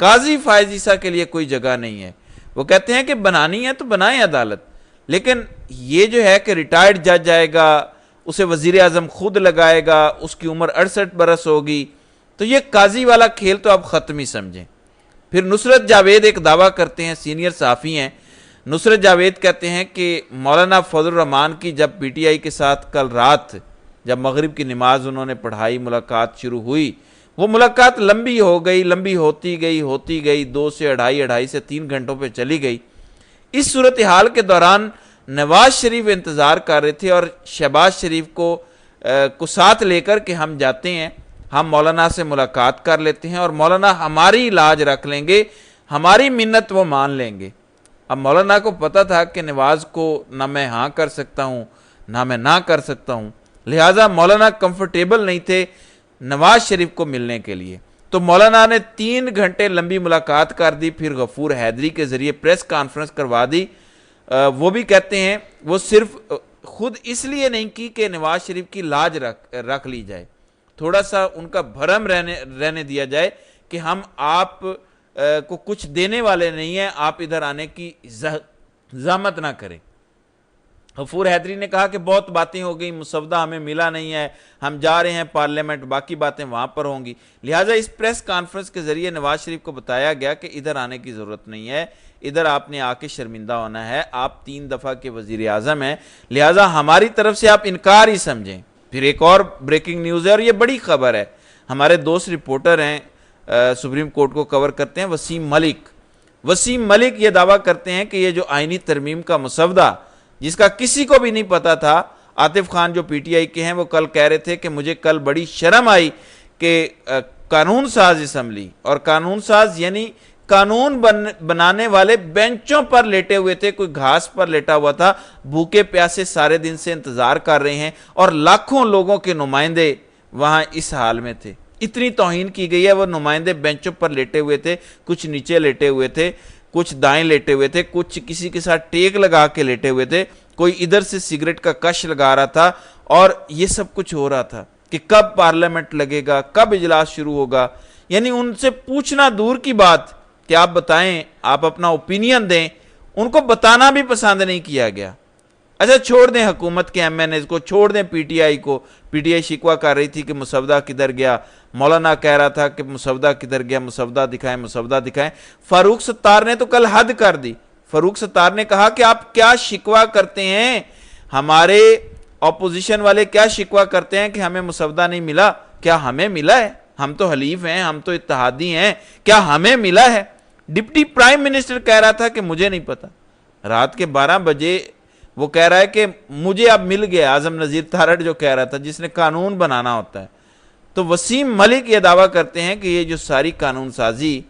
قاضی فائز عیسیٰ کے لیے کوئی جگہ نہیں ہے۔ وہ کہتے ہیں کہ بنانی ہے تو بنائیں عدالت، لیکن یہ جو ہے کہ ریٹائرڈ جج آئے گا، اسے وزیر اعظم خود لگائے گا، اس کی عمر 68 برس ہوگی، تو یہ قاضی والا کھیل تو اب ختم ہی سمجھیں۔ پھر نصرت جاوید ایک دعویٰ کرتے ہیں، سینئر صحافی ہیں، نصرت جاوید کہتے ہیں کہ مولانا فضل الرحمان کی جب پی ٹی آئی کے ساتھ کل رات جب مغرب کی نماز انہوں نے پڑھائی، ملاقات شروع ہوئی، وہ ملاقات لمبی ہو گئی، لمبی ہوتی گئی 2 سے 2.5 سے 3 گھنٹوں پہ چلی گئی۔ اس صورتحال کے دوران نواز شریف انتظار کر رہے تھے اور شہباز شریف کو ساتھ لے کر کہ ہم جاتے ہیں، ہم مولانا سے ملاقات کر لیتے ہیں اور مولانا ہماری لاج رکھ لیں گے، ہماری منت وہ مان لیں گے۔ اب مولانا کو پتا تھا کہ نواز کو نہ میں ہاں کر سکتا ہوں نہ میں نہ کر سکتا ہوں، لہٰذا مولانا کمفرٹیبل نہیں تھے نواز شریف کو ملنے کے لیے، تو مولانا نے 3 گھنٹے لمبی ملاقات کر دی، پھر غفور حیدری کے ذریعے پریس کانفرنس کروا دی۔ وہ بھی کہتے ہیں وہ صرف خود اس لیے نہیں کی کہ نواز شریف کی لاج رکھ لی جائے، تھوڑا سا ان کا بھرم رہنے دیا جائے کہ ہم آپ کو کچھ دینے والے نہیں ہیں، آپ ادھر آنے کی زحمت نہ کریں۔ غفور حیدری نے کہا کہ بہت باتیں ہو گئی، مسودہ ہمیں ملا نہیں ہے، ہم جا رہے ہیں پارلیمنٹ، باقی باتیں وہاں پر ہوں گی، لہٰذا اس پریس کانفرنس کے ذریعے نواز شریف کو بتایا گیا کہ ادھر آنے کی ضرورت نہیں ہے، ادھر آپ نے آ کے شرمندہ ہونا ہے، آپ 3 دفعہ کے وزیر اعظم ہیں، لہٰذا ہماری طرف سے آپ انکار ہی سمجھیں۔ پھر ایک اور بریکنگ نیوز ہے اور یہ بڑی خبر ہے، ہمارے دوست رپورٹر ہیں، سپریم کورٹ کو کور کرتے ہیں، وسیم ملک یہ دعویٰ کرتے ہیں کہ یہ جو آئینی ترمیم کا مسودہ جس کا کسی کو بھی نہیں پتا تھا، عاطف خان جو پی ٹی آئی کے ہیں وہ کل کہہ رہے تھے کہ مجھے کل بڑی شرم آئی کہ قانون ساز اسمبلی، اور قانون ساز یعنی قانون بنانے والے بینچوں پر لیٹے ہوئے تھے، کوئی گھاس پر لیٹا ہوا تھا، بھوکے پیاسے سارے دن سے انتظار کر رہے ہیں، اور لاکھوں لوگوں کے نمائندے وہاں اس حال میں تھے۔ اتنی توہین کی گئی ہے، وہ نمائندے بینچوں پر لیٹے ہوئے تھے، کچھ نیچے لیٹے ہوئے تھے، کچھ دائیں لیٹے ہوئے تھے، کچھ کسی کے ساتھ ٹیک لگا کے لیٹے ہوئے تھے، کوئی ادھر سے سگریٹ کا کش لگا رہا تھا، اور یہ سب کچھ ہو رہا تھا کہ کب پارلیمنٹ لگے گا، کب اجلاس شروع ہوگا۔ یعنی ان سے پوچھنا دور کی بات کہ آپ بتائیں، آپ اپنا اوپینین دیں، ان کو بتانا بھی پسند نہیں کیا گیا۔ اچھا چھوڑ دیں حکومت کے ایم این ایز کو، چھوڑ دیں پی ٹی آئی کو، پی ٹی آئی شکوہ کر رہی تھی کہ مسودہ کدھر گیا، مولانا کہہ رہا تھا کہ مسودہ کدھر گیا، مسودہ دکھائیں۔ فاروق ستار نے تو کل حد کر دی، فاروق ستار نے کہا کہ آپ کیا شکوہ کرتے ہیں، ہمارے اپوزیشن والے کیا شکوہ کرتے ہیں کہ ہمیں مسودہ نہیں ملا، کیا ہمیں ملا ہے؟ ہم تو حلیف ہیں، ہم تو اتحادی ہیں، کیا ہمیں ملا ہے؟ ڈپٹی پرائم منسٹر کہہ رہا تھا کہ مجھے نہیں پتا، رات کے 12 بجے وہ کہہ رہا ہے کہ مجھے اب مل گیا، اعظم نذیر تھارڑ جو کہہ رہا تھا جس نے قانون بنانا ہوتا ہے۔ تو وسیم ملک یہ دعویٰ کرتے ہیں کہ یہ جو ساری قانون سازی،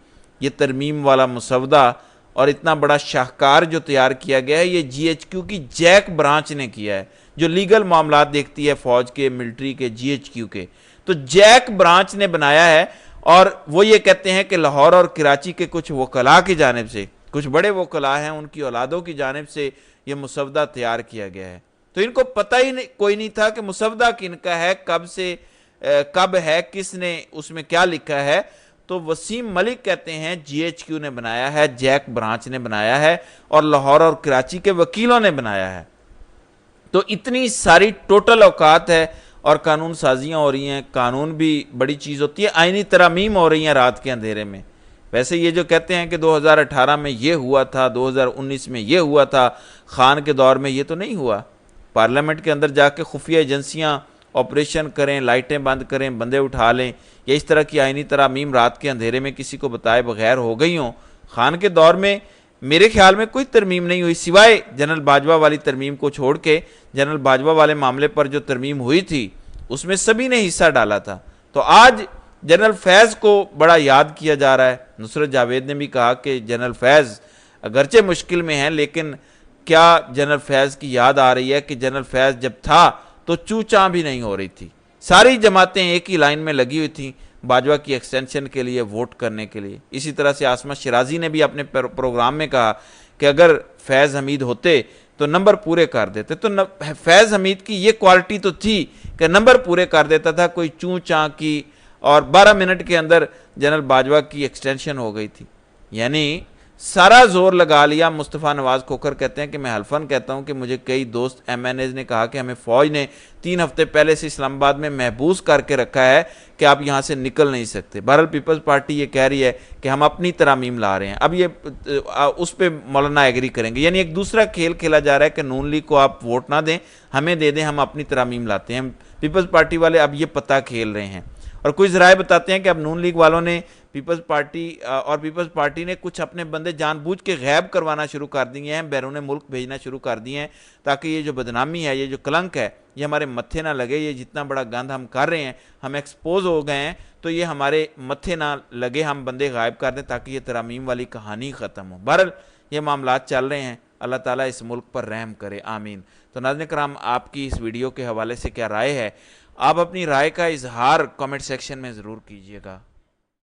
یہ ترمیم والا مسودہ اور اتنا بڑا شاہکار جو تیار کیا گیا ہے، یہ جی ایچ کیو کی جیک برانچ نے کیا ہے، جو لیگل معاملات دیکھتی ہے فوج کے، ملٹری کے، جی ایچ کیو کے، تو جیک برانچ نے بنایا ہے۔ اور وہ یہ کہتے ہیں کہ لاہور اور کراچی کے کچھ وکلاء کی جانب سے، کچھ بڑے وکلاء ہیں، ان کی اولادوں کی جانب سے یہ مسودہ تیار کیا گیا ہے۔ تو ان کو پتہ ہی کوئی نہیں تھا کہ مسودہ کن کا ہے، کب ہے، کس نے اس میں کیا لکھا ہے۔ تو وسیم ملک کہتے ہیں جی ایچ کیو نے بنایا ہے، جیک برانچ نے بنایا ہے، اور لاہور اور کراچی کے وکیلوں نے بنایا ہے۔ تو اتنی ساری ٹوٹل اوقات ہے اور قانون سازیاں ہو رہی ہیں، قانون بھی بڑی چیز ہوتی ہے، آئینی ترامیم ہو رہی ہیں رات کے اندھیرے میں۔ ویسے یہ جو کہتے ہیں کہ 2018 میں یہ ہوا تھا، 2019 میں یہ ہوا تھا، خان کے دور میں یہ تو نہیں ہوا۔ پارلیمنٹ کے اندر جا کے خفیہ ایجنسیاں آپریشن کریں، لائٹیں بند کریں، بندے اٹھا لیں، یا اس طرح کی آئینی ترامیم رات کے اندھیرے میں کسی کو بتائے بغیر ہو گئی ہوں۔ خان کے دور میں میرے خیال میں کوئی ترمیم نہیں ہوئی، سوائے جنرل باجوہ والی ترمیم کو چھوڑ کے۔ جنرل باجوہ والے معاملے پر جو ترمیم ہوئی تھی اس میں سبھی نے حصہ ڈالا تھا۔ تو آج جنرل فیض کو بڑا یاد کیا جا رہا ہے۔ نصرت جاوید نے بھی کہا کہ جنرل فیض اگرچہ مشکل میں ہیں، لیکن کیا جنرل فیض کی یاد آ رہی ہے کہ جنرل فیض جب تھا تو چو چاں بھی نہیں ہو رہی تھی، ساری جماعتیں ایک ہی لائن میں لگی ہوئی تھیں باجوہ کی ایکسٹینشن کے لیے، ووٹ کرنے کے لیے۔ اسی طرح سے عاصمہ شیرازی نے بھی اپنے پروگرام میں کہا کہ اگر فیض حمید ہوتے تو نمبر پورے کر دیتے۔ تو فیض حمید کی یہ کوالٹی تو تھی کہ نمبر پورے کر دیتا تھا، کوئی چوں چاں کی اور 12 منٹ کے اندر جنرل باجوہ کی ایکسٹینشن ہو گئی تھی. یعنی سارا زور لگا لیا. مصطفیٰ نواز کھوکھر کہتے ہیں کہ میں حلفاً کہتا ہوں کہ مجھے کئی دوست ایم این ایز نے کہا کہ ہمیں فوج نے 3 ہفتے پہلے سے اسلام آباد میں محبوس کر کے رکھا ہے کہ آپ یہاں سے نکل نہیں سکتے. بہرحال پیپلز پارٹی یہ کہہ رہی ہے کہ ہم اپنی ترامیم لا رہے ہیں. اب یہ اس پہ مولانا ایگری کریں گے. یعنی ایک دوسرا کھیل کھیلا جا رہا ہے کہ نون لیگ کو آپ ووٹ نہ دیں, ہمیں دے دیں, ہم اپنی ترامیم لاتے ہیں. پیپلز پارٹی والے اب یہ پتہ کھیل رہے ہیں. اور کچھ ذرائع بتاتے ہیں کہ اب نون لیگ والوں نے پیپلز پارٹی نے کچھ اپنے بندے جان بوجھ کے غائب کروانا شروع کر دیے ہیں, بیرون ملک بھیجنا شروع کر دیے ہیں, تاکہ یہ جو بدنامی ہے, یہ جو کلنک ہے, یہ ہمارے متھے نہ لگے. یہ جتنا بڑا گند ہم کر رہے ہیں, ہم ایکسپوز ہو گئے ہیں, تو یہ ہمارے متھے نہ لگے, ہم بندے غائب کر دیں تاکہ یہ ترامیم والی کہانی ختم ہو. بہرحال یہ معاملات چل رہے ہیں. اللہ تعالیٰ اس ملک پر رحم کرے, آمین. تو ناظرین کرام, آپ کی اس ویڈیو کے حوالے سے کیا رائے ہے؟ آپ اپنی رائے کا اظہار کامنٹ سیکشن میں ضرور کیجیے گا.